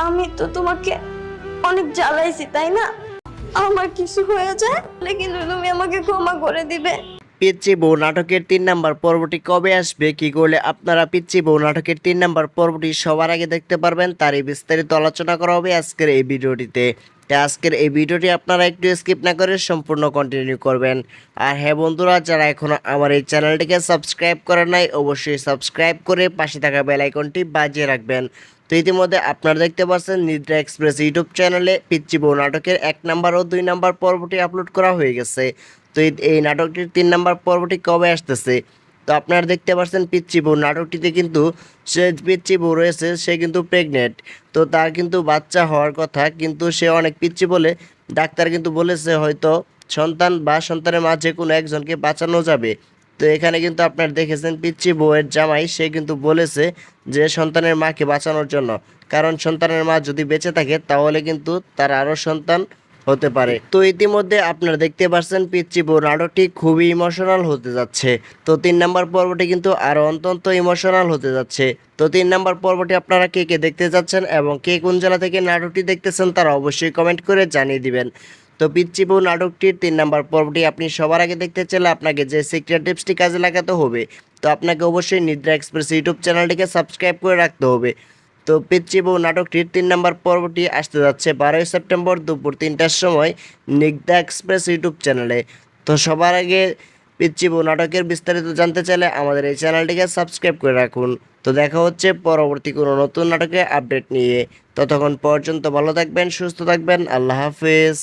আমি তো তোমাকে অনেক জ্বালাইছি তাই না? আমার কিছু হয়ে যায় তাহলে কিন্তু তুমি আমাকে ক্ষমা করে দিবে। পিচ্চি বউ নাটকের 3 নম্বর পর্বটি কবে আসবে, কি করলে আপনারা পিচ্চি বউ নাটকের 3 নম্বর পর্বটি সবার আগে দেখতে পারবেন, তারই বিস্তারিত আলোচনা করা হবে আজকের এই ভিডিওটিতে। তাই আজকের এই ভিডিওটি আপনারা একটু স্কিপ না করে সম্পূর্ণ কন্টিনিউ করবেন। আর হ্যাঁ বন্ধুরা, যারা এখনো আমার এই চ্যানেলটিকে সাবস্ক্রাইব করে নাই অবশ্যই সাবস্ক্রাইব করে পাশে থাকা বেল আইকনটি বাজিয়ে রাখবেন। তো ইতিমধ্যে আপনারা দেখতে পাচ্ছেন নিদ্রা এক্সপ্রেস ইউটিউব চ্যানেলে পিচ্চি বউ নাটকের 1 নম্বর ও 2 নম্বর পর্বটি আপলোড করা হয়ে গেছে। তো এই নাটকটির 3 নম্বর পর্বটি কবে আসতেছে, তো আপনারা দেখতে পাচ্ছেন পিচ্চি বউ নাটকটিতে কিন্তু সে পিচ্চি বউ রয়েছে, সে কিন্তু প্রেগনেন্ট। তো তার কিন্তু বাচ্চা হওয়ার কথা, কিন্তু সে অনেক পিচ্চি বলে ডাক্তার কিন্তু বলেছে হয়তো সন্তান বা সন্তানের মা যে কোনো একজনকে বাঁচানো যাবে। তো এখানে কিন্তু আপনারা দেখেছেন পিচ্চি বউয়ের জামাই সে কিন্তু বলেছে যে সন্তানের মাকে বাঁচানোর জন্য, কারণ সন্তানের মা যদি বেঁচে থাকে তাহলে কিন্তু তার আরও সন্তান হতে পারে। তো ইতিমধ্যে আপনারা দেখতে পাচ্ছেন পিচ্চি বউ নাটকটি খুবই ইমোশনাল হতে যাচ্ছে। তো 3 নম্বর পর্বটি কিন্তু আরও অত্যন্ত ইমোশনাল হতে যাচ্ছে। তো 3 নম্বর পর্বটি আপনারা কে কে দেখতে যাচ্ছেন এবং কে কোন জেলা থেকে নাটকটি দেখতেছেন তারা অবশ্যই কমেন্ট করে জানিয়ে দিবেন। তো পিচ্চি বউ নাটকটির 3 নম্বর পর্বটি আপনি সবার আগে দেখতে চাইলে আপনাকে যে সিক্রেট টিপসটি কাজে লাগাতে হবে, তো আপনাকে অবশ্যই নিদ্রা এক্সপ্রেস ইউটিউব চ্যানেলটিকে সাবস্ক্রাইব করে রাখতে হবে। তো পিচ্চি বউ নাটকটির 3 নম্বর পর্বটি আসতে যাচ্ছে 12ই সেপ্টেম্বর দুপুর 3টার সময় নিদ্রা এক্সপ্রেস ইউটিউব চ্যানেলে। তো সবার আগে পিচ্চি বউ নাটকের বিস্তারিত জানতে চাইলে আমাদের এই চ্যানেলটিকে সাবস্ক্রাইব করে রাখুন। তো দেখা হচ্ছে পরবর্তী কোনো নতুন নাটকের আপডেট নিয়ে। ততক্ষণ পর্যন্ত ভালো থাকবেন, সুস্থ থাকবেন, আল্লাহ হাফেজ।